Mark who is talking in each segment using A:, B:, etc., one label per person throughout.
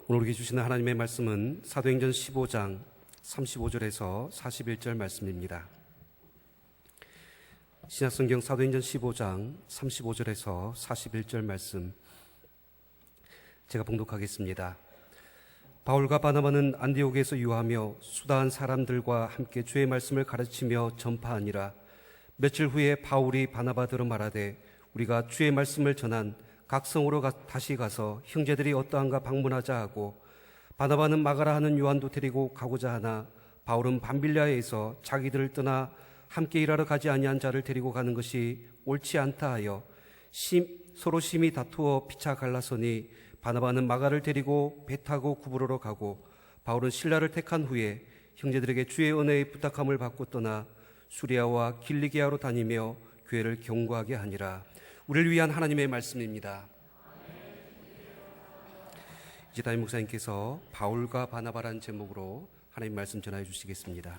A: 오늘 우리에게 주시는 하나님의 말씀은 사도행전 15장 35절에서 41절 말씀입니다. 신약성경 사도행전 15장 35절에서 41절 말씀 제가 봉독하겠습니다. 바울과 바나바는 안디옥에서 유하며 수다한 사람들과 함께 주의 말씀을 가르치며 전파하니라. 며칠 후에 바울이 바나바더러 말하되 우리가 주의 말씀을 전한 각 성으로 다시 가서 형제들이 어떠한가 방문하자 하고, 바나바는 마가라 하는 요한도 데리고 가고자 하나 바울은 밤빌리아에서 자기들을 떠나 함께 일하러 가지 아니한 자를 데리고 가는 것이 옳지 않다 하여 서로 심히 다투어 피차 갈라서니, 바나바는 마가를 데리고 배 타고 구브로로 가고 바울은 실라를 택한 후에 형제들에게 주의 은혜의 부탁함을 받고 떠나 수리아와 길리기아로 다니며 교회를 경고하게 하니라. 우리를 위한 하나님의 말씀입니다. 이제 담임 목사님께서 바울과 바나바라는 제목으로 하나님 말씀 전하여 주시겠습니다.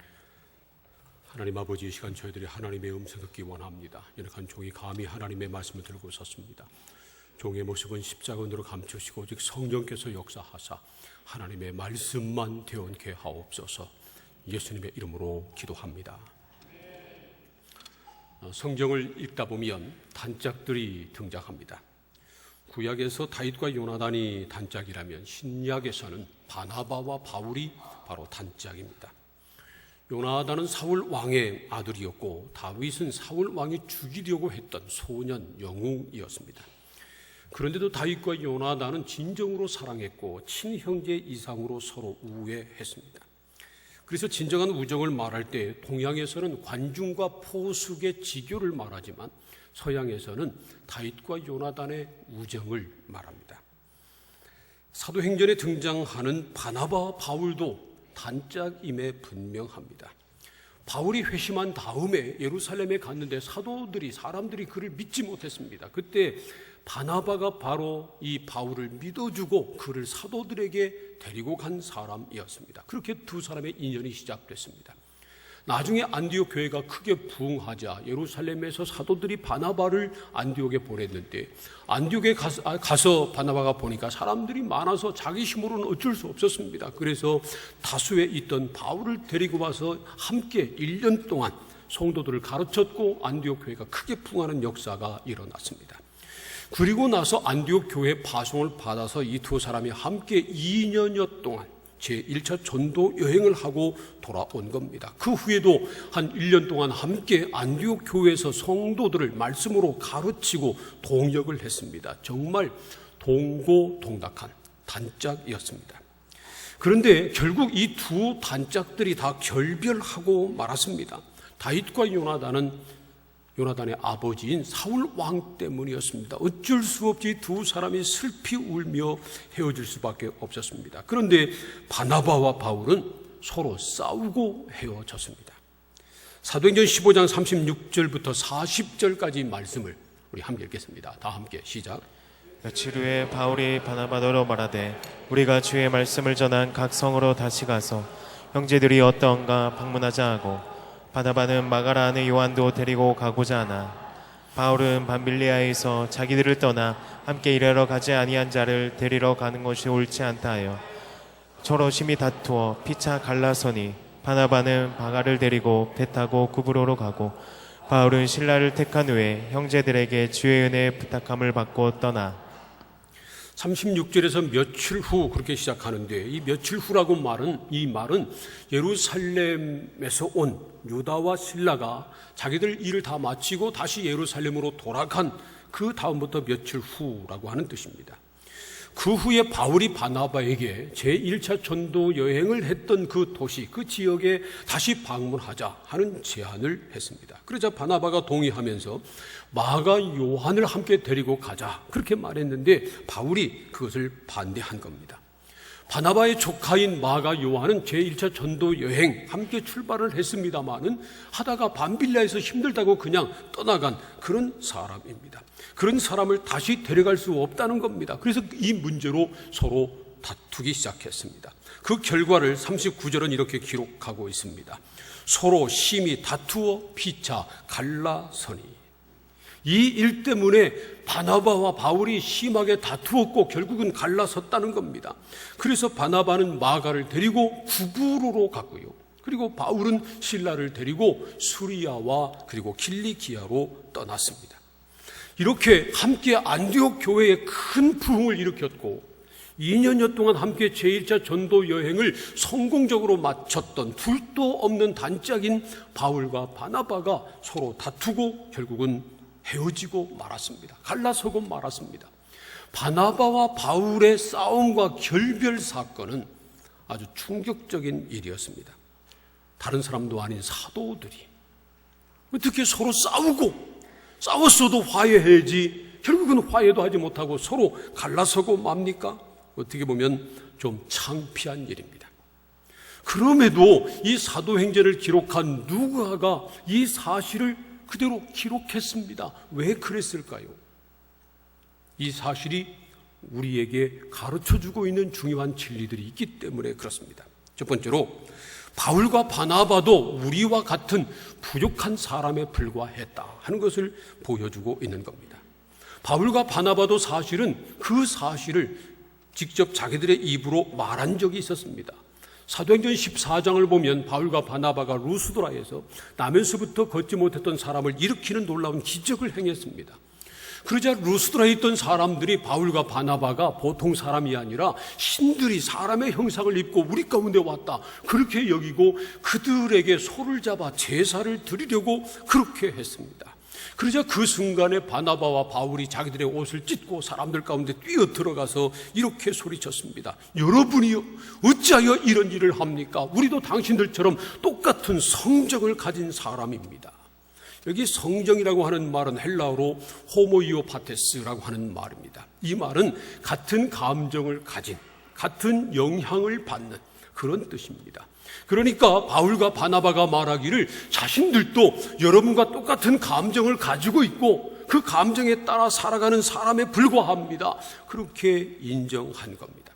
B: 하나님 아버지, 이 시간 저희들이 하나님의 음성 듣기 원합니다. 연약한 종이 감히 하나님의 말씀을 들고 섰습니다. 종의 모습은 십자군으로 감추시고 오직 성령께서 역사하사 하나님의 말씀만 되어게 하옵소서. 예수님의 이름으로 기도합니다. 성경을 읽다 보면 단짝들이 등장합니다. 구약에서 다윗과 요나단이 단짝이라면 신약에서는 바나바와 바울이 바로 단짝입니다. 요나단은 사울 왕의 아들이었고 다윗은 사울 왕이 죽이려고 했던 소년 영웅이었습니다. 그런데도 다윗과 요나단은 진정으로 사랑했고 친형제 이상으로 서로 우애했습니다. 그래서 진정한 우정을 말할 때 동양에서는 관중과 포숙의 지교를 말하지만 서양에서는 다윗과 요나단의 우정을 말합니다. 사도행전에 등장하는 바나바와 바울도 단짝임에 분명합니다. 바울이 회심한 다음에 예루살렘에 갔는데 사람들이 그를 믿지 못했습니다. 그때 바나바가 바로 이 바울을 믿어주고 그를 사도들에게 데리고 간 사람이었습니다. 그렇게 두 사람의 인연이 시작됐습니다. 나중에 안디옥 교회가 크게 부흥하자 예루살렘에서 사도들이 바나바를 안디옥에 보냈는데, 안디옥에 가서 바나바가 보니까 사람들이 많아서 자기 힘으로는 어쩔 수 없었습니다. 그래서 다수에 있던 바울을 데리고 와서 함께 1년 동안 성도들을 가르쳤고 안디옥 교회가 크게 부흥하는 역사가 일어났습니다. 그리고 나서 안디옥 교회 파송을 받아서 이 두 사람이 함께 2년여 동안 제1차 전도 여행을 하고 돌아온 겁니다. 그 후에도 한 1년 동안 함께 안디옥 교회에서 성도들을 말씀으로 가르치고 동역을 했습니다. 정말 동고동락한 단짝이었습니다. 그런데 결국 이 두 단짝들이 다 결별하고 말았습니다. 다윗과 요나단의 아버지인 사울 왕 때문이었습니다. 어쩔 수 없이 두 사람이 슬피 울며 헤어질 수밖에 없었습니다. 그런데 바나바와 바울은 서로 싸우고 헤어졌습니다. 사도행전 15장 36절부터 40절까지 말씀을 우리 함께 읽겠습니다. 다 함께 시작.
C: 며칠 후에 바울이 바나바더러 말하되 우리가 주의 말씀을 전한 각 성으로 다시 가서 형제들이 어떠한가 방문하자 하고, 바나바는 마가라 하는 요한도 데리고 가고자 하나 바울은 밤빌리아에서 자기들을 떠나 함께 일하러 가지 아니한 자를 데리러 가는 것이 옳지 않다 하여 서로 심히 다투어 피차 갈라서니, 바나바는 마가를 데리고 배 타고 구브로로 가고 바울은 실라를 택한 후에 형제들에게 주의 은혜의 부탁함을 받고 떠나.
B: 36절에서 며칠 후 그렇게 시작하는데, 이 며칠 후라고 이 말은 예루살렘에서 온 유다와 실라가 자기들 일을 다 마치고 다시 예루살렘으로 돌아간 그 다음부터 며칠 후라고 하는 뜻입니다. 그 후에 바울이 바나바에게 제1차 전도 여행을 했던 그 도시, 그 지역에 다시 방문하자 하는 제안을 했습니다. 그러자 바나바가 동의하면서 마가 요한을 함께 데리고 가자 그렇게 말했는데, 바울이 그것을 반대한 겁니다. 바나바의 조카인 마가 요한은 제1차 전도 여행 함께 출발을 했습니다마는 하다가 밤빌라에서 힘들다고 그냥 떠나간 그런 사람입니다. 그런 사람을 다시 데려갈 수 없다는 겁니다. 그래서 이 문제로 서로 다투기 시작했습니다. 그 결과를 39절은 이렇게 기록하고 있습니다. 서로 심히 다투어 피차 갈라서니. 이 일 때문에 바나바와 바울이 심하게 다투었고 결국은 갈라섰다는 겁니다. 그래서 바나바는 마가를 데리고 구부로로 갔고요. 그리고 바울은 실라를 데리고 수리아와 그리고 길리기아로 떠났습니다. 이렇게 함께 안디옥 교회에 큰 부흥을 일으켰고 2년여 동안 함께 제1차 전도 여행을 성공적으로 마쳤던 둘도 없는 단짝인 바울과 바나바가 서로 다투고 결국은 헤어지고 말았습니다. 갈라서고 말았습니다. 바나바와 바울의 싸움과 결별 사건은 아주 충격적인 일이었습니다. 다른 사람도 아닌 사도들이 어떻게 서로 싸웠어도 화해해야지 결국은 화해도 하지 못하고 서로 갈라서고 맙니까? 어떻게 보면 좀 창피한 일입니다. 그럼에도 이 사도행전을 기록한 누가가 이 사실을 그대로 기록했습니다. 왜 그랬을까요? 이 사실이 우리에게 가르쳐주고 있는 중요한 진리들이 있기 때문에 그렇습니다. 첫 번째로 바울과 바나바도 우리와 같은 부족한 사람에 불과했다 하는 것을 보여주고 있는 겁니다. 바울과 바나바도 사실은 그 사실을 직접 자기들의 입으로 말한 적이 있었습니다. 사도행전 14장을 보면 바울과 바나바가 루스드라에서 나면서부터 걷지 못했던 사람을 일으키는 놀라운 기적을 행했습니다. 그러자 루스드라에 있던 사람들이 바울과 바나바가 보통 사람이 아니라 신들이 사람의 형상을 입고 우리 가운데 왔다 그렇게 여기고 그들에게 소를 잡아 제사를 드리려고 그렇게 했습니다. 그러자 그 순간에 바나바와 바울이 자기들의 옷을 찢고 사람들 가운데 뛰어 들어가서 이렇게 소리쳤습니다. 여러분이요 어찌하여 이런 일을 합니까? 우리도 당신들처럼 똑같은 성정을 가진 사람입니다. 여기 성정이라고 하는 말은 헬라어로 호모이오파테스라고 하는 말입니다. 이 말은 같은 감정을 가진, 같은 영향을 받는 그런 뜻입니다. 그러니까 바울과 바나바가 말하기를 자신들도 여러분과 똑같은 감정을 가지고 있고 그 감정에 따라 살아가는 사람에 불과합니다. 그렇게 인정한 겁니다.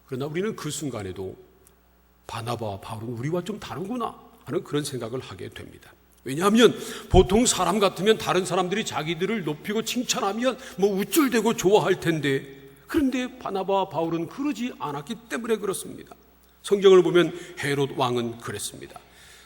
B: 그러나 우리는 그 순간에도 바나바와 바울은 우리와 좀 다르구나 하는 그런 생각을 하게 됩니다. 왜냐하면 보통 사람 같으면 다른 사람들이 자기들을 높이고 칭찬하면 우쭐대고 좋아할 텐데 그런데 바나바와 바울은 그러지 않았기 때문에 그렇습니다. 성경을 보면 헤롯 왕은 그랬습니다.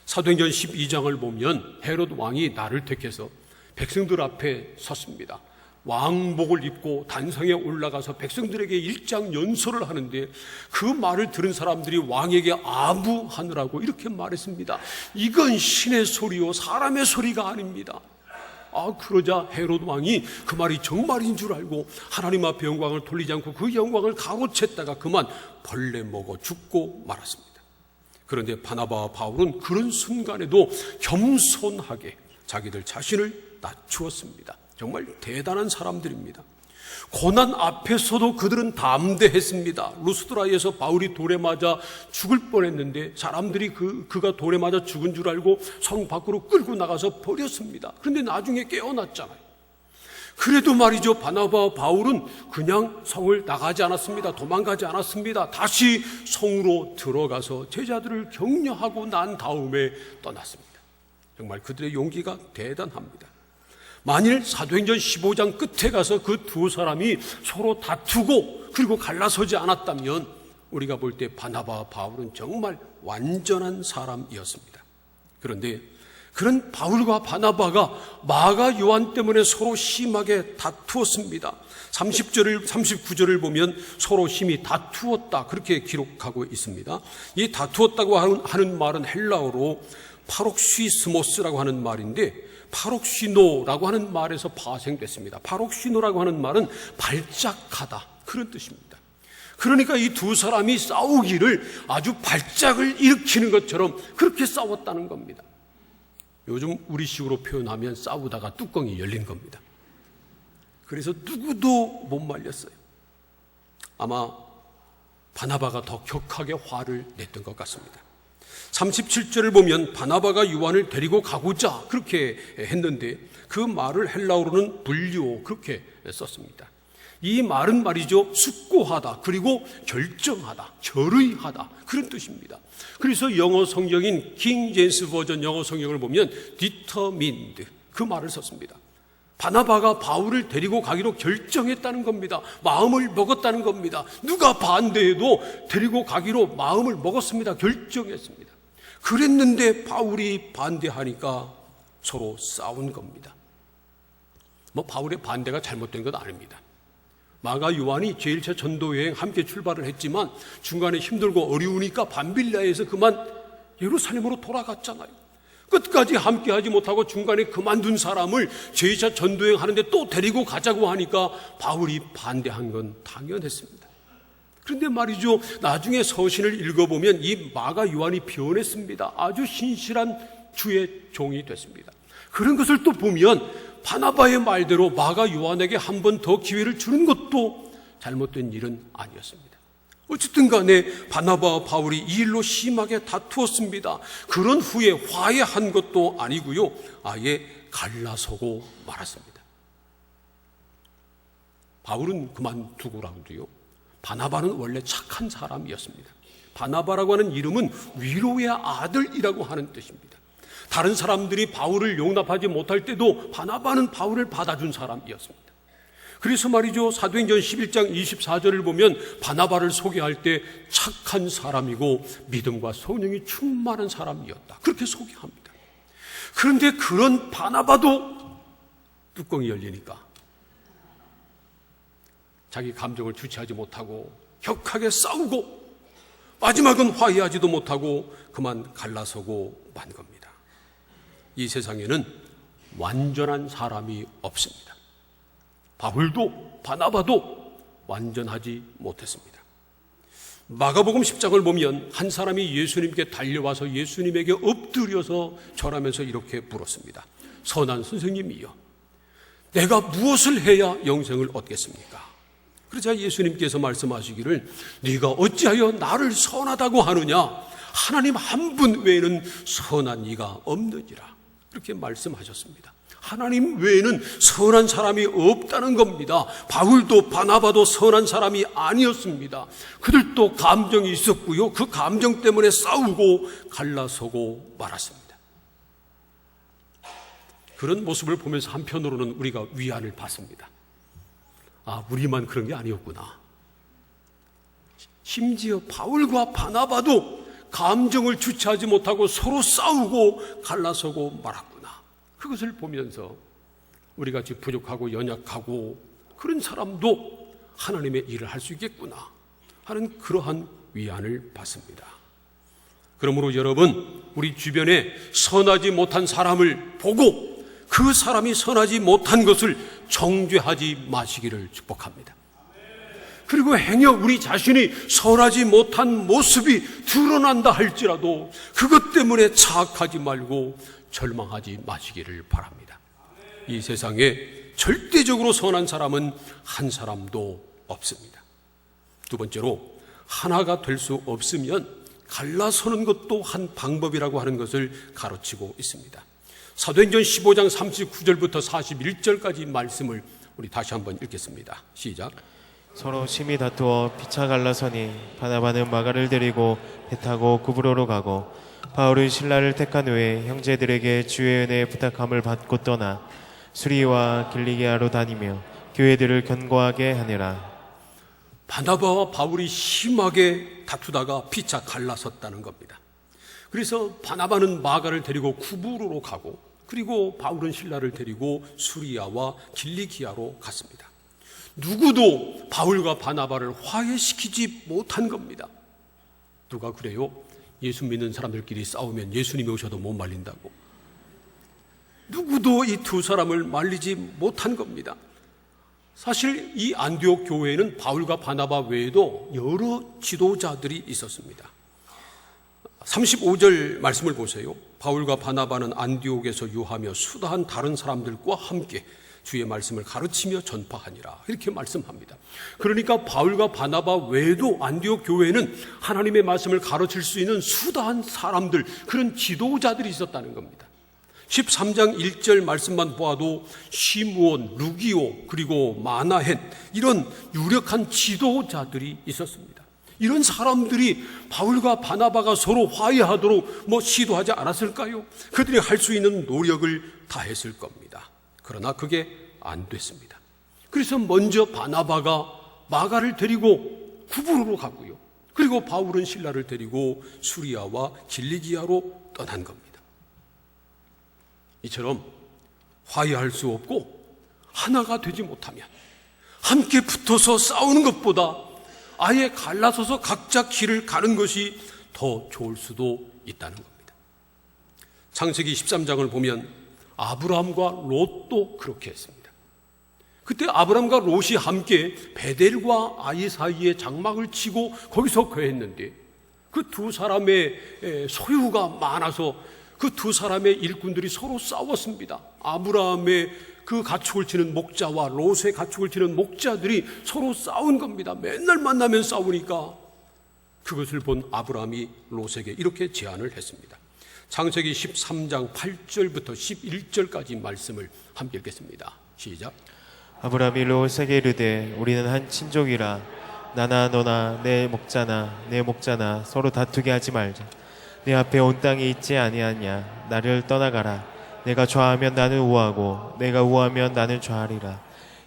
B: 사도행전 12장을 보면 헤롯 왕이 나를 택해서 백성들 앞에 섰습니다. 왕복을 입고 단상에 올라가서 백성들에게 일장 연설을 하는데 그 말을 들은 사람들이 왕에게 아부하느라고 이렇게 말했습니다. 이건 신의 소리요 사람의 소리가 아닙니다. 그러자 헤롯 왕이 그 말이 정말인 줄 알고 하나님 앞에 영광을 돌리지 않고 그 영광을 가로챘다가 그만 벌레 먹어 죽고 말았습니다. 그런데 바나바와 바울은 그런 순간에도 겸손하게 자기들 자신을 낮추었습니다. 정말 대단한 사람들입니다. 고난 앞에서도 그들은 담대했습니다. 루스드라에서 바울이 돌에 맞아 죽을 뻔했는데 사람들이 그가 돌에 맞아 죽은 줄 알고 성 밖으로 끌고 나가서 버렸습니다. 그런데 나중에 깨어났잖아요. 그래도 말이죠, 바나바와 바울은 그냥 성을 나가지 않았습니다. 도망가지 않았습니다. 다시 성으로 들어가서 제자들을 격려하고 난 다음에 떠났습니다. 정말 그들의 용기가 대단합니다. 만일 사도행전 15장 끝에 가서 그 두 사람이 서로 다투고 그리고 갈라서지 않았다면 우리가 볼 때 바나바와 바울은 정말 완전한 사람이었습니다. 그런데 그런 바울과 바나바가 마가 요한 때문에 서로 심하게 다투었습니다. 39절을 보면 서로 심히 다투었다 그렇게 기록하고 있습니다. 이 다투었다고 하는 말은 헬라어로 파록시스모스라고 하는 말인데 파록시노라고 하는 말에서 파생됐습니다. 파록시노라고 하는 말은 발작하다 그런 뜻입니다. 그러니까 이 두 사람이 싸우기를 아주 발작을 일으키는 것처럼 그렇게 싸웠다는 겁니다. 요즘 우리식으로 표현하면 싸우다가 뚜껑이 열린 겁니다. 그래서 누구도 못 말렸어요. 아마 바나바가 더 격하게 화를 냈던 것 같습니다. 37절을 보면 바나바가 요한을 데리고 가고자 그렇게 했는데 그 말을 헬라어로는 분리오 그렇게 썼습니다. 이 말은 말이죠, 숙고하다 그리고 결정하다, 결의하다 그런 뜻입니다. 그래서 영어 성경인 킹 제임스 버전 영어 성경을 보면 determined 그 말을 썼습니다. 바나바가 바울을 데리고 가기로 결정했다는 겁니다. 마음을 먹었다는 겁니다. 누가 반대해도 데리고 가기로 마음을 먹었습니다. 결정했습니다. 그랬는데 바울이 반대하니까 서로 싸운 겁니다. 바울의 반대가 잘못된 건 아닙니다. 마가 요한이 제1차 전도여행 함께 출발을 했지만 중간에 힘들고 어려우니까 밤빌라에서 그만 예루살렘으로 돌아갔잖아요. 끝까지 함께 하지 못하고 중간에 그만둔 사람을 제2차 전도여행 하는데 또 데리고 가자고 하니까 바울이 반대한 건 당연했습니다. 그런데 말이죠, 나중에 서신을 읽어보면 이 마가 요한이 변했습니다. 아주 신실한 주의 종이 됐습니다. 그런 것을 또 보면 바나바의 말대로 마가 요한에게 한 번 더 기회를 주는 것도 잘못된 일은 아니었습니다. 어쨌든 간에 바나바와 바울이 이 일로 심하게 다투었습니다. 그런 후에 화해한 것도 아니고요, 아예 갈라서고 말았습니다. 바울은 그만두고라도요, 바나바는 원래 착한 사람이었습니다. 바나바라고 하는 이름은 위로의 아들이라고 하는 뜻입니다. 다른 사람들이 바울을 용납하지 못할 때도 바나바는 바울을 받아준 사람이었습니다. 그래서 말이죠, 사도행전 11장 24절을 보면 바나바를 소개할 때 착한 사람이고 믿음과 성령이 충만한 사람이었다, 그렇게 소개합니다. 그런데 그런 바나바도 뚜껑이 열리니까 자기 감정을 주체하지 못하고 격하게 싸우고 마지막은 화해하지도 못하고 그만 갈라서고 만 겁니다. 이 세상에는 완전한 사람이 없습니다. 바울도 바나바도 완전하지 못했습니다. 마가복음 10장을 보면 한 사람이 예수님께 달려와서 예수님에게 엎드려서 절하면서 이렇게 물었습니다. 선한 선생님이여, 내가 무엇을 해야 영생을 얻겠습니까? 그러자 예수님께서 말씀하시기를 네가 어찌하여 나를 선하다고 하느냐? 하나님 한 분 외에는 선한 이가 없느니라. 그렇게 말씀하셨습니다. 하나님 외에는 선한 사람이 없다는 겁니다. 바울도 바나바도 선한 사람이 아니었습니다. 그들도 감정이 있었고요, 그 감정 때문에 싸우고 갈라서고 말았습니다. 그런 모습을 보면서 한편으로는 우리가 위안을 받습니다. 아, 우리만 그런 게 아니었구나. 심지어 바울과 바나바도 감정을 주체하지 못하고 서로 싸우고 갈라서고 말았구나. 그것을 보면서 우리 같이 부족하고 연약하고 그런 사람도 하나님의 일을 할 수 있겠구나 하는 그러한 위안을 받습니다. 그러므로 여러분, 우리 주변에 선하지 못한 사람을 보고 그 사람이 선하지 못한 것을 정죄하지 마시기를 축복합니다. 그리고 행여 우리 자신이 선하지 못한 모습이 드러난다 할지라도 그것 때문에 자학하지 말고 절망하지 마시기를 바랍니다. 이 세상에 절대적으로 선한 사람은 한 사람도 없습니다. 두 번째로, 하나가 될 수 없으면 갈라서는 것도 한 방법이라고 하는 것을 가르치고 있습니다. 사도행전 15장 39절부터 41절까지 말씀을 우리 다시 한번 읽겠습니다. 시작.
C: 서로 심히 다투어 피차 갈라서니 바나바는 마가를 데리고 배 타고 구브로로 가고 바울은 신라를 택한 후에 형제들에게 주의 은혜 부탁함을 받고 떠나 수리와 길리기아로 다니며 교회들을 견고하게 하니라.
B: 바나바와 바울이 심하게 다투다가 피차 갈라섰다는 겁니다. 그래서 바나바는 마가를 데리고 구브로로 가고, 그리고 바울은 신라를 데리고 수리아와 길리기아로 갔습니다. 누구도 바울과 바나바를 화해시키지 못한 겁니다. 누가 그래요? 예수 믿는 사람들끼리 싸우면 예수님이 오셔도 못 말린다고. 누구도 이 두 사람을 말리지 못한 겁니다. 사실 이 안디옥 교회에는 바울과 바나바 외에도 여러 지도자들이 있었습니다. 35절 말씀을 보세요. 바울과 바나바는 안디옥에서 유하며 수다한 다른 사람들과 함께 주의 말씀을 가르치며 전파하니라, 이렇게 말씀합니다. 그러니까 바울과 바나바 외에도 안디옥 교회에는 하나님의 말씀을 가르칠 수 있는 수다한 사람들, 그런 지도자들이 있었다는 겁니다. 13장 1절 말씀만 보아도 시므온, 루기오, 그리고 마나헨, 이런 유력한 지도자들이 있었습니다. 이런 사람들이 바울과 바나바가 서로 화해하도록 시도하지 않았을까요? 그들이 할 수 있는 노력을 다했을 겁니다. 그러나 그게 안 됐습니다. 그래서 먼저 바나바가 마가를 데리고 구부로로 가고요. 그리고 바울은 실라를 데리고 수리아와 길리기아로 떠난 겁니다. 이처럼 화해할 수 없고 하나가 되지 못하면 함께 붙어서 싸우는 것보다 아예 갈라서서 각자 길을 가는 것이 더 좋을 수도 있다는 겁니다. 창세기 13장을 보면 아브라함과 롯도 그렇게 했습니다. 그때 아브라함과 롯이 함께 베델과 아이 사이에 장막을 치고 거기서 거했는데 그 두 사람의 소유가 많아서 그 두 사람의 일꾼들이 서로 싸웠습니다. 아브라함의 그 가축을 치는 목자와 롯의 가축을 치는 목자들이 서로 싸운 겁니다. 맨날 만나면 싸우니까 그것을 본 아브라함이 롯에게 이렇게 제안을 했습니다. 창세기 13장 8절부터 11절까지 말씀을 함께 읽겠습니다. 시작.
C: 아브라함이 롯에게 이르되 우리는 한 친족이라 나나 너나 내 목자나 서로 다투게 하지 말자. 내 앞에 온 땅이 있지 아니하냐. 나를 떠나가라. 내가 좌하면 나는 우하고 내가 우하면 나는 좌하리라.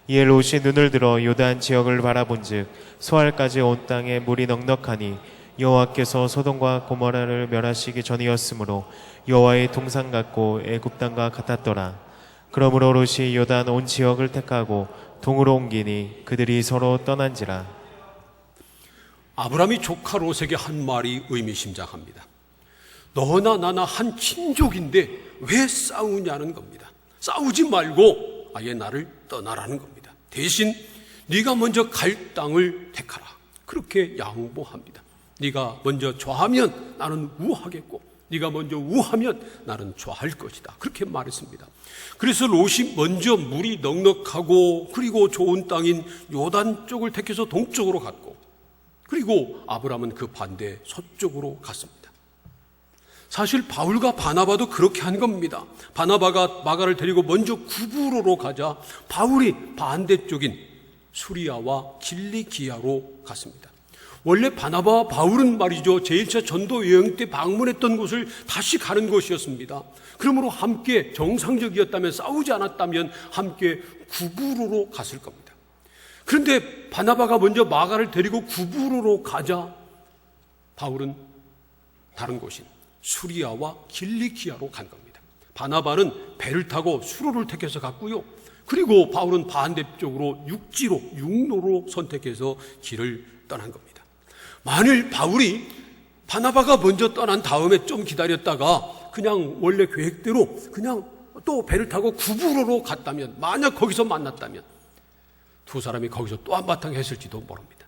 C: 이에 롯이 눈을 들어 요단 지역을 바라본즉 소알까지 온 땅에 물이 넉넉하니 여호와께서 소돔과 고모라를 멸하시기 전이었으므로 여호와의 동산 같고 애굽 땅과 같았더라. 그러므로 롯이 요단 온 지역을 택하고 동으로 옮기니 그들이 서로 떠난지라.
B: 아브라함이 조카 롯에게 한 말이 의미심장합니다. 너나 나나 한 친족인데 왜 싸우냐는 겁니다. 싸우지 말고 아예 나를 떠나라는 겁니다. 대신 네가 먼저 갈 땅을 택하라. 그렇게 양보합니다. 네가 먼저 좌하면 나는 우하겠고 네가 먼저 우하면 나는 좌할 것이다. 그렇게 말했습니다. 그래서 롯이 먼저 물이 넉넉하고 그리고 좋은 땅인 요단 쪽을 택해서 동쪽으로 갔고 그리고 아브라함은 그 반대 서쪽으로 갔습니다. 사실 바울과 바나바도 그렇게 한 겁니다. 바나바가 마가를 데리고 먼저 구부로로 가자 바울이 반대쪽인 수리아와 길리기아로 갔습니다. 원래 바나바와 바울은 말이죠, 제1차 전도 여행 때 방문했던 곳을 다시 가는 것이었습니다. 그러므로 함께 정상적이었다면, 싸우지 않았다면 함께 구부로로 갔을 겁니다. 그런데 바나바가 먼저 마가를 데리고 구부로로 가자 바울은 다른 곳인 수리아와 길리기아로 간 겁니다. 바나바는 배를 타고 수로를 택해서 갔고요. 그리고 바울은 반대쪽으로 육로로 선택해서 길을 떠난 겁니다. 만일 바울이 바나바가 먼저 떠난 다음에 좀 기다렸다가 그냥 원래 계획대로 그냥 또 배를 타고 구부로로 갔다면, 만약 거기서 만났다면 두 사람이 거기서 또 한바탕 했을지도 모릅니다.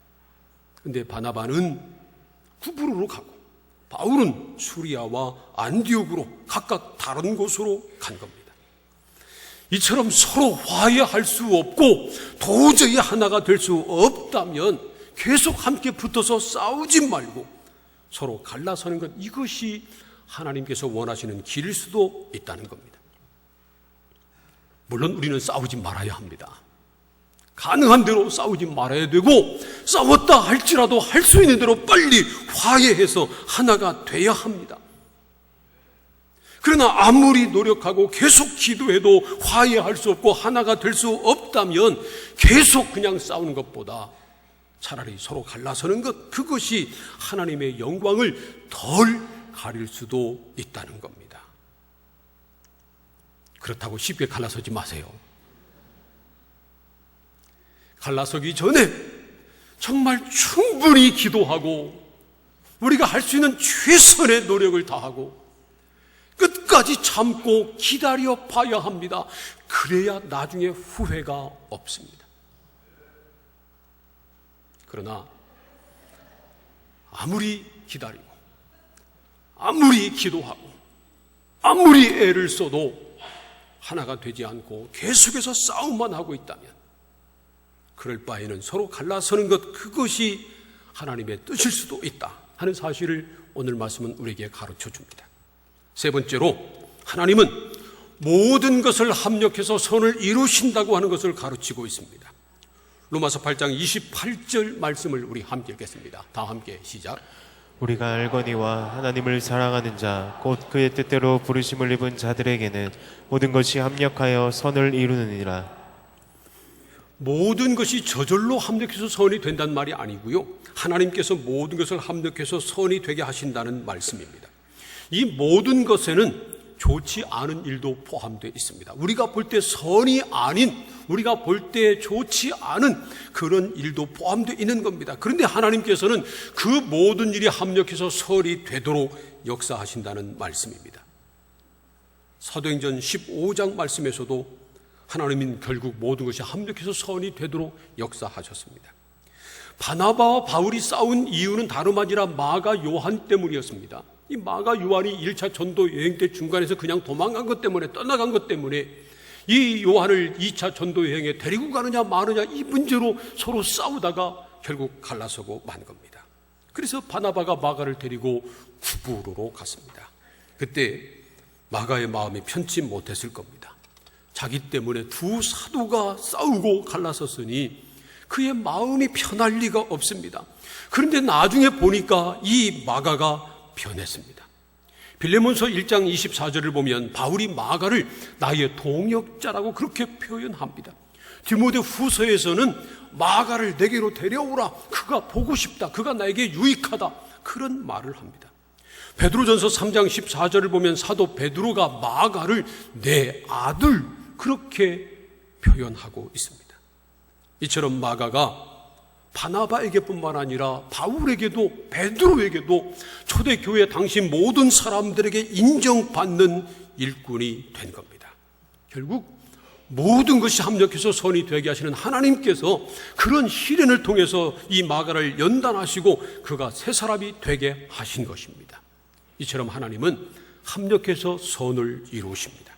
B: 그런데 바나바는 구부로로 가고 바울은 수리아와 안디옥으로 각각 다른 곳으로 간 겁니다. 이처럼 서로 화해할 수 없고 도저히 하나가 될 수 없다면 계속 함께 붙어서 싸우지 말고 서로 갈라서는 것, 이것이 하나님께서 원하시는 길일 수도 있다는 겁니다. 물론 우리는 싸우지 말아야 합니다. 가능한 대로 싸우지 말아야 되고, 싸웠다 할지라도 할 수 있는 대로 빨리 화해해서 하나가 돼야 합니다. 그러나 아무리 노력하고 계속 기도해도 화해할 수 없고 하나가 될 수 없다면 계속 그냥 싸우는 것보다 차라리 서로 갈라서는 것, 그것이 하나님의 영광을 덜 가릴 수도 있다는 겁니다. 그렇다고 쉽게 갈라서지 마세요. 갈라서기 전에 정말 충분히 기도하고 우리가 할 수 있는 최선의 노력을 다하고 끝까지 참고 기다려 봐야 합니다. 그래야 나중에 후회가 없습니다. 그러나 아무리 기다리고 아무리 기도하고 아무리 애를 써도 하나가 되지 않고 계속해서 싸움만 하고 있다면 그럴 바에는 서로 갈라서는 것, 그것이 하나님의 뜻일 수도 있다 하는 사실을 오늘 말씀은 우리에게 가르쳐 줍니다. 세 번째로, 하나님은 모든 것을 합력해서 선을 이루신다고 하는 것을 가르치고 있습니다. 로마서 8장 28절 말씀을 우리 함께 읽겠습니다. 다 함께 시작.
C: 우리가 알거니와 하나님을 사랑하는 자 곧 그의 뜻대로 부르심을 입은 자들에게는 모든 것이 합력하여 선을 이루느니라.
B: 모든 것이 저절로 합력해서 선이 된다는 말이 아니고요, 하나님께서 모든 것을 합력해서 선이 되게 하신다는 말씀입니다. 이 모든 것에는 좋지 않은 일도 포함되어 있습니다. 우리가 볼 때 선이 아닌, 우리가 볼 때 좋지 않은 그런 일도 포함되어 있는 겁니다. 그런데 하나님께서는 그 모든 일이 합력해서 선이 되도록 역사하신다는 말씀입니다. 사도행전 15장 말씀에서도 하나님은 결국 모든 것이 합력해서 선이 되도록 역사하셨습니다. 바나바와 바울이 싸운 이유는 다름 아니라 마가 요한 때문이었습니다. 이 마가 요한이 1차 전도 여행 때 중간에서 그냥 도망간 것 때문에, 떠나간 것 때문에 이 요한을 2차 전도 여행에 데리고 가느냐 마느냐 이 문제로 서로 싸우다가 결국 갈라서고 만 겁니다. 그래서 바나바가 마가를 데리고 구부로로 갔습니다. 그때 마가의 마음이 편치 못했을 겁니다. 자기 때문에 두 사도가 싸우고 갈라섰으니 그의 마음이 편할 리가 없습니다. 그런데 나중에 보니까 이 마가가 변했습니다. 빌레몬서 1장 24절을 보면 바울이 마가를 나의 동역자라고 그렇게 표현합니다. 디모데 후서에서는 마가를 내게로 데려오라, 그가 보고 싶다, 그가 나에게 유익하다, 그런 말을 합니다. 베드로전서 3장 14절을 보면 사도 베드로가 마가를 내 아들 그렇게 표현하고 있습니다. 이처럼 마가가 바나바에게뿐만 아니라 바울에게도 베드로에게도 초대교회 당시 모든 사람들에게 인정받는 일꾼이 된 겁니다. 결국 모든 것이 합력해서 선이 되게 하시는 하나님께서 그런 시련을 통해서 이 마가를 연단하시고 그가 새 사람이 되게 하신 것입니다. 이처럼 하나님은 합력해서 선을 이루십니다.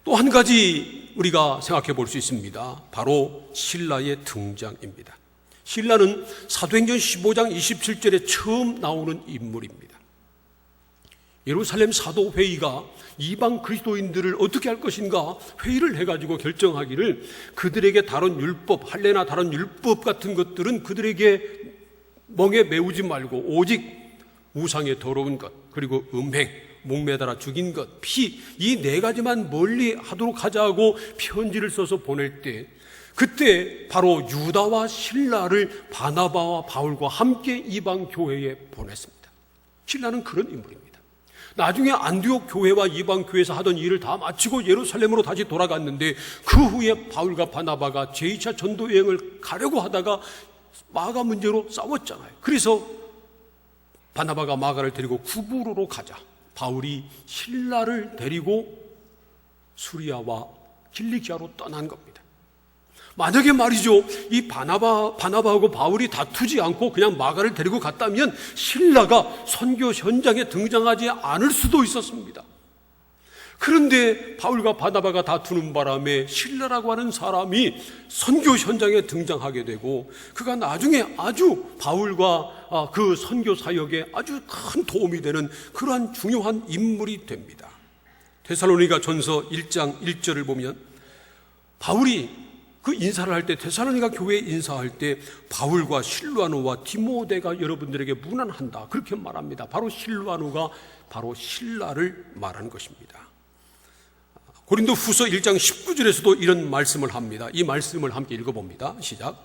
B: 또 한 가지 우리가 생각해 볼 수 있습니다. 바로 신라의 등장입니다. 신라는 사도행전 15장 27절에 처음 나오는 인물입니다. 예루살렘 사도회의가 이방 그리스도인들을 어떻게 할 것인가 회의를 해가지고 결정하기를 그들에게 다른 율법, 할례나 다른 율법 같은 것들은 그들에게 멍에 메우지 말고 오직 우상의 더러운 것, 그리고 음행, 목매달아 죽인 것, 피, 이 네 가지만 멀리 하도록 하자고 편지를 써서 보낼 때 그때 바로 유다와 신라를 바나바와 바울과 함께 이방 교회에 보냈습니다. 신라는 그런 인물입니다. 나중에 안디옥 교회와 이방 교회에서 하던 일을 다 마치고 예루살렘으로 다시 돌아갔는데 그 후에 바울과 바나바가 제2차 전도 여행을 가려고 하다가 마가 문제로 싸웠잖아요. 그래서 바나바가 마가를 데리고 구부로로 가자 바울이 신라를 데리고 수리아와 길리기아로 떠난 겁니다. 만약에 말이죠, 이 바나바하고 바울이 다투지 않고 그냥 마가를 데리고 갔다면 신라가 선교 현장에 등장하지 않을 수도 있었습니다. 그런데 바울과 바나바가 다투는 바람에 신라라고 하는 사람이 선교 현장에 등장하게 되고 그가 나중에 아주 바울과 그 선교 사역에 아주 큰 도움이 되는 그러한 중요한 인물이 됩니다. 데살로니가 전서 1장 1절을 보면 바울이 그 인사를 할 때, 데살로니가 교회에 인사할 때 바울과 실루아노와 디모데가 여러분들에게 문안한다 그렇게 말합니다. 바로 실루아노가 바로 신라를 말하는 것입니다. 고린도 후서 1장 19절에서도 이런 말씀을 합니다. 이 말씀을 함께 읽어봅니다. 시작.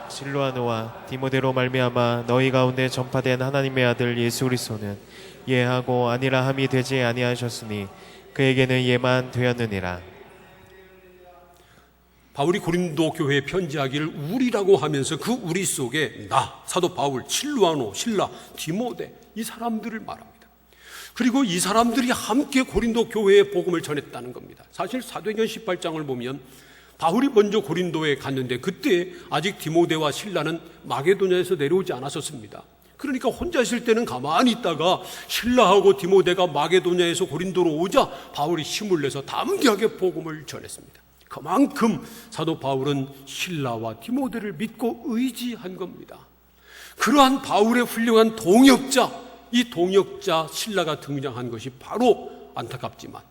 C: 실루아노와 디모데로 말미암아 너희 가운데 전파된 하나님의 아들 예수 그리스도는 예하고 아니라 함이 되지 아니하셨으니 그에게는 예만 되었느니라.
B: 바울이 고린도 교회에 편지하기를 우리라고 하면서 그 우리 속에 나, 사도 바울, 실루아노, 신라, 디모데 이 사람들을 말합니다. 그리고 이 사람들이 함께 고린도 교회에 복음을 전했다는 겁니다. 사실 사도행전 18장을 보면 바울이 먼저 고린도에 갔는데 그때 아직 디모데와 신라는 마게도냐에서 내려오지 않았었습니다. 그러니까 혼자 있을 때는 가만히 있다가 신라하고 디모데가 마게도냐에서 고린도로 오자 바울이 힘을 내서 담대하게 복음을 전했습니다. 그만큼 사도 바울은 신라와 디모데를 믿고 의지한 겁니다. 그러한 바울의 훌륭한 동역자, 이 동역자 신라가 등장한 것이 바로 안타깝지만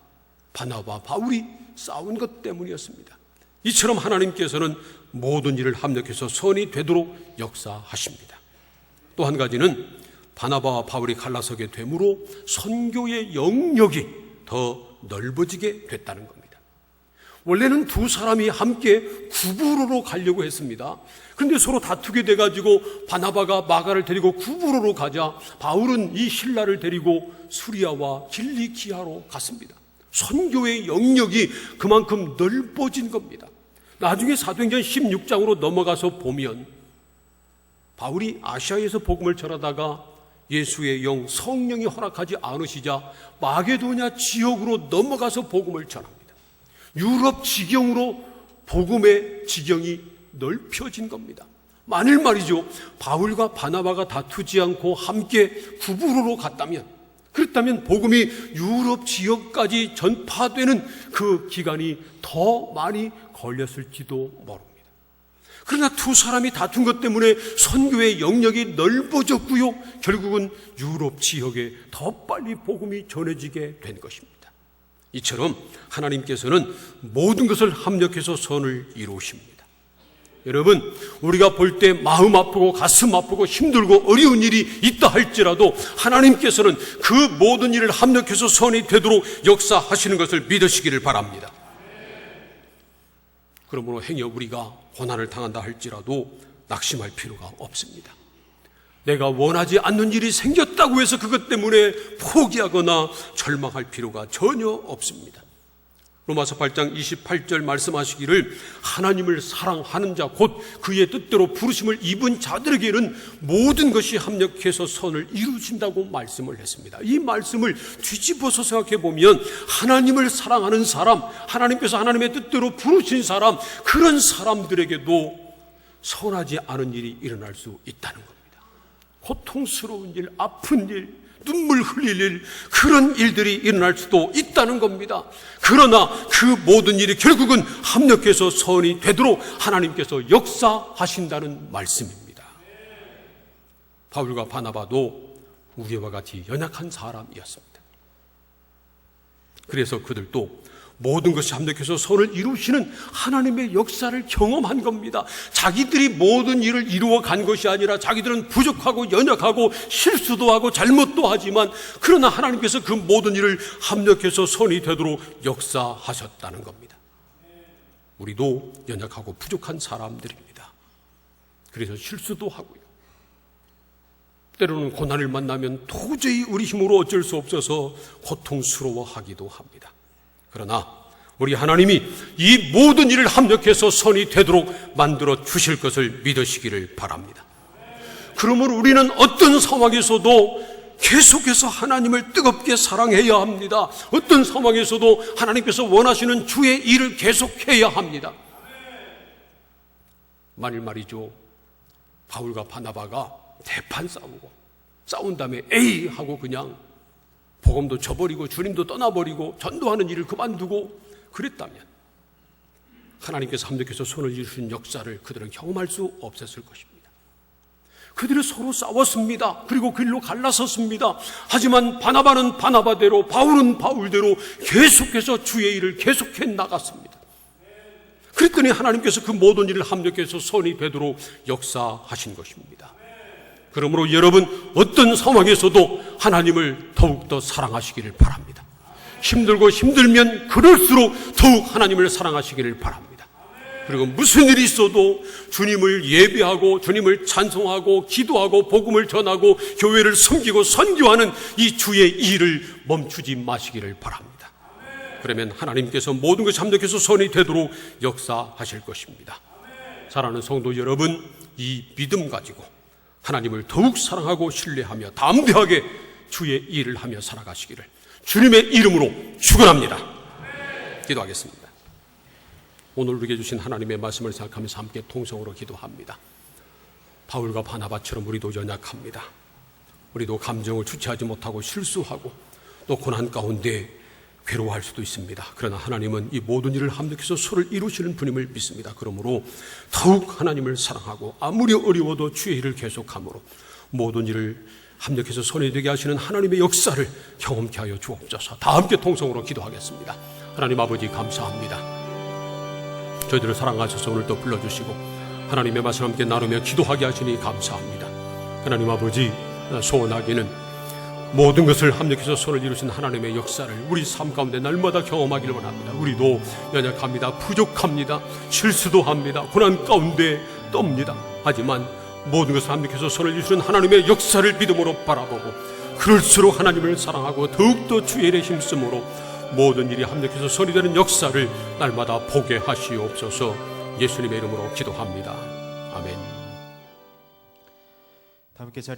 B: 바나바와 바울이 싸운 것 때문이었습니다. 이처럼 하나님께서는 모든 일을 합력해서 선이 되도록 역사하십니다. 또 한 가지는 바나바와 바울이 갈라서게 되므로 선교의 영역이 더 넓어지게 됐다는 겁니다. 원래는 두 사람이 함께 구부로로 가려고 했습니다. 그런데 서로 다투게 돼가지고 바나바가 마가를 데리고 구부로로 가자 바울은 이 실라를 데리고 수리아와 길리기아로 갔습니다. 선교의 영역이 그만큼 넓어진 겁니다. 나중에 사도행전 16장으로 넘어가서 보면 바울이 아시아에서 복음을 전하다가 예수의 영 성령이 허락하지 않으시자 마게도냐 지역으로 넘어가서 복음을 전합니다. 유럽 지경으로 복음의 지경이 넓혀진 겁니다. 만일 말이죠, 바울과 바나바가 다투지 않고 함께 구부로로 갔다면, 그렇다면 복음이 유럽 지역까지 전파되는 그 기간이 더 많이 걸렸을지도 모릅니다. 그러나 두 사람이 다툰 것 때문에 선교의 영역이 넓어졌고요, 결국은 유럽 지역에 더 빨리 복음이 전해지게 된 것입니다. 이처럼 하나님께서는 모든 것을 합력해서 선을 이루십니다. 여러분, 우리가 볼 때 마음 아프고 가슴 아프고 힘들고 어려운 일이 있다 할지라도 하나님께서는 그 모든 일을 합력해서 선이 되도록 역사하시는 것을 믿으시기를 바랍니다. 그러므로 행여 우리가 고난을 당한다 할지라도 낙심할 필요가 없습니다. 내가 원하지 않는 일이 생겼다고 해서 그것 때문에 포기하거나 절망할 필요가 전혀 없습니다. 로마서 8장 28절 말씀하시기를 하나님을 사랑하는 자 곧 그의 뜻대로 부르심을 입은 자들에게는 모든 것이 합력해서 선을 이루신다고 말씀을 했습니다. 이 말씀을 뒤집어서 생각해 보면 하나님을 사랑하는 사람, 하나님께서 하나님의 뜻대로 부르신 사람, 그런 사람들에게도 선하지 않은 일이 일어날 수 있다는 겁니다. 고통스러운 일, 아픈 일, 눈물 흘릴 일, 그런 일들이 일어날 수도 있다는 겁니다. 그러나 그 모든 일이 결국은 합력해서 선이 되도록 하나님께서 역사하신다는 말씀입니다. 바울과 바나바도 우리와 같이 연약한 사람이었습니다. 그래서 그들도 모든 것이 합력해서 선을 이루시는 하나님의 역사를 경험한 겁니다. 자기들이 모든 일을 이루어 간 것이 아니라 자기들은 부족하고 연약하고 실수도 하고 잘못도 하지만 그러나 하나님께서 그 모든 일을 합력해서 선이 되도록 역사하셨다는 겁니다. 우리도 연약하고 부족한 사람들입니다. 그래서 실수도 하고요. 때로는 고난을 만나면 도저히 우리 힘으로 어쩔 수 없어서 고통스러워하기도 합니다. 그러나 우리 하나님이 이 모든 일을 합력해서 선이 되도록 만들어 주실 것을 믿으시기를 바랍니다. 그러므로 우리는 어떤 상황에서도 계속해서 하나님을 뜨겁게 사랑해야 합니다. 어떤 상황에서도 하나님께서 원하시는 주의 일을 계속해야 합니다. 만일 말이죠, 바울과 바나바가 대판 싸운 다음에 에이 하고 그냥 복음도 저버리고 주님도 떠나버리고 전도하는 일을 그만두고 그랬다면 하나님께서 합력해서 손을 이루신 역사를 그들은 경험할 수 없었을 것입니다. 그들이 서로 싸웠습니다. 그리고 길로 갈라섰습니다. 하지만 바나바는 바나바대로, 바울은 바울대로 계속해서 주의 일을 계속해 나갔습니다. 그랬더니 하나님께서 그 모든 일을 합력해서 선이 되도록 역사하신 것입니다. 그러므로 여러분, 어떤 상황에서도 하나님을 더욱더 사랑하시기를 바랍니다. 힘들고 힘들면 그럴수록 더욱 하나님을 사랑하시기를 바랍니다. 그리고 무슨 일이 있어도 주님을 예배하고 주님을 찬송하고 기도하고 복음을 전하고 교회를 섬기고 선교하는 이 주의 일을 멈추지 마시기를 바랍니다. 그러면 하나님께서 모든 것이 합력해서 선이 되도록 역사하실 것입니다. 사랑하는 성도 여러분, 이 믿음 가지고 하나님을 더욱 사랑하고 신뢰하며 담대하게 주의 일을 하며 살아가시기를 주님의 이름으로 축원합니다. 기도하겠습니다. 오늘 우리에게 주신 하나님의 말씀을 생각하면서 함께 통성으로 기도합니다. 바울과 바나바처럼 우리도 연약합니다. 우리도 감정을 주체하지 못하고 실수하고 또 고난 가운데 괴로워할 수도 있습니다. 그러나 하나님은 이 모든 일을 합력해서 소를 이루시는 분임을 믿습니다. 그러므로 더욱 하나님을 사랑하고 아무리 어려워도 주의 일을 계속함으로 모든 일을 합력해서 손이 되게 하시는 하나님의 역사를 경험케 하여 주옵소서. 다 함께 통성으로 기도하겠습니다. 하나님 아버지 감사합니다. 저희들을 사랑하셔서 오늘 또 불러주시고 하나님의 말씀 함께 나누며 기도하게 하시니 감사합니다. 하나님 아버지, 소원하기는 모든 것을 합력해서 손을 이루신 하나님의 역사를 우리 삶 가운데 날마다 경험하기를 원합니다. 우리도 연약합니다. 부족합니다. 실수도 합니다. 고난 가운데 떱니다. 하지만 모든 것을 합력해서 손을 이루시는 하나님의 역사를 믿음으로 바라보고, 그럴수록 하나님을 사랑하고 더욱더 주의 일에 힘쓰므로 모든 일이 합력해서 손이 되는 역사를 날마다 보게 하시옵소서. 예수님의 이름으로 기도합니다. 아멘.
C: 다 함께 자리